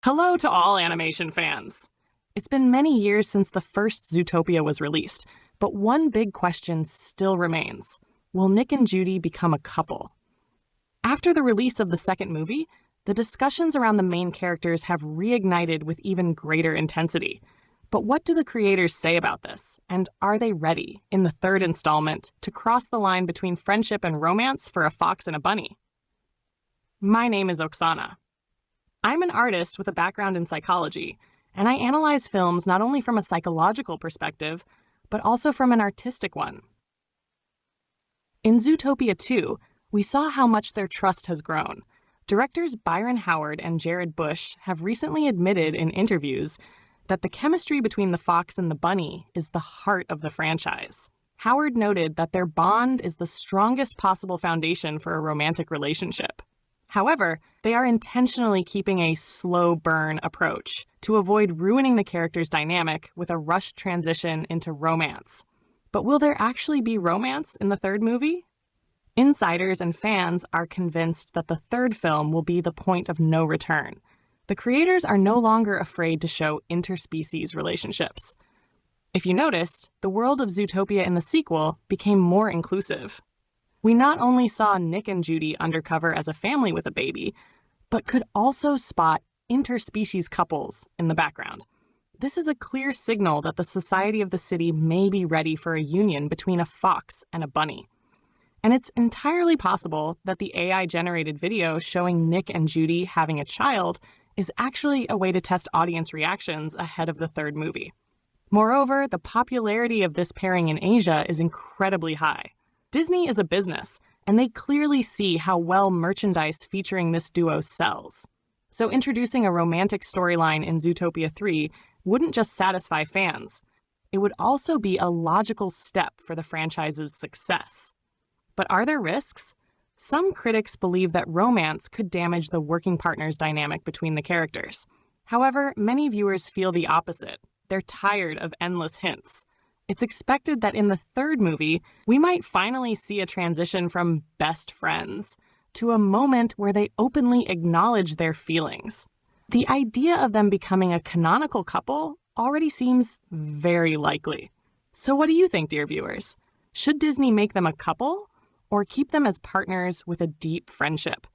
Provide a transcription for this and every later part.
Hello to all animation fans. It's been many years since the first Zootopia was released, but one big question still remains. Will Nick and Judy become a couple? After the release of the second movie, the discussions around the main characters have reignited with even greater intensity. But what do the creators say about this? And are they ready, in the third installment, to cross the line between friendship and romance for a fox and a bunny? My name is Oksana. I'm an artist with a background in psychology, and I analyze films not only from a psychological perspective, but also from an artistic one. In Zootopia 2, we saw how much their trust has grown. Directors Byron Howard and Jared Bush have recently admitted in interviews that the chemistry between the fox and the bunny is the heart of the franchise. Howard noted that their bond is the strongest possible foundation for a romantic relationship. However, they are intentionally keeping a slow burn approach to avoid ruining the characters' dynamic with a rushed transition into romance. But will there actually be romance in the third movie? Insiders and fans are convinced that the third film will be the point of no return. The creators are no longer afraid to show interspecies relationships. If you noticed, the world of Zootopia in the sequel became more inclusive. We not only saw Nick and Judy undercover as a family with a baby, but could also spot interspecies couples in the background. This is a clear signal that the society of the city may be ready for a union between a fox and a bunny. And it's entirely possible that the AI-generated video showing Nick and Judy having a child is actually a way to test audience reactions ahead of the third movie. Moreover, the popularity of this pairing in Asia is incredibly high. Disney is a business, and they clearly see how well merchandise featuring this duo sells. So introducing a romantic storyline in Zootopia 3 wouldn't just satisfy fans. It would also be a logical step for the franchise's success. But are there risks? Some critics believe that romance could damage the working partners dynamic between the characters. However, many viewers feel the opposite. They're tired of endless hints. It's expected that in the third movie, we might finally see a transition from best friends to a moment where they openly acknowledge their feelings. The idea of them becoming a canonical couple already seems very likely. So what do you think, dear viewers? Should Disney make them a couple or keep them as partners with a deep friendship?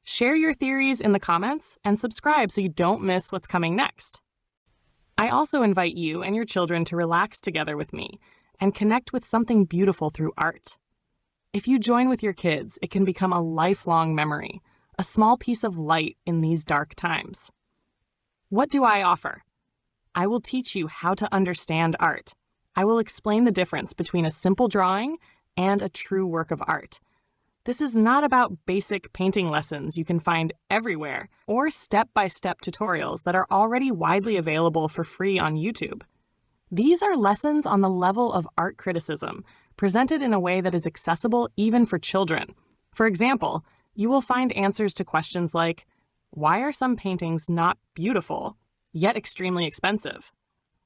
Share your theories in the comments and subscribe so you don't miss what's coming next. I also invite you and your children to relax together with me and connect with something beautiful through art. If you join with your kids, it can become a lifelong memory, a small piece of light in these dark times. What do I offer? I will teach you how to understand art. I will explain the difference between a simple drawing and a true work of art. This is not about basic painting lessons you can find everywhere or step-by-step tutorials that are already widely available for free on YouTube. These are lessons on the level of art criticism, presented in a way that is accessible even for children. For example, you will find answers to questions like, why are some paintings not beautiful, yet extremely expensive?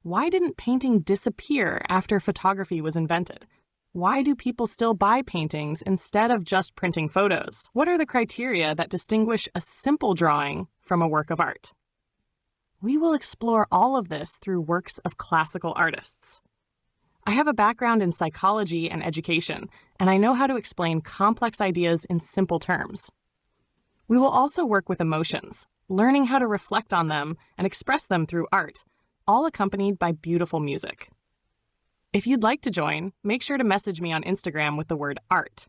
Why didn't painting disappear after photography was invented? Why do people still buy paintings instead of just printing photos? What are the criteria that distinguish a simple drawing from a work of art? We will explore all of this through works of classical artists. I have a background in psychology and education, and I know how to explain complex ideas in simple terms. We will also work with emotions, learning how to reflect on them and express them through art, all accompanied by beautiful music. If you'd like to join, make sure to message me on Instagram with the word art.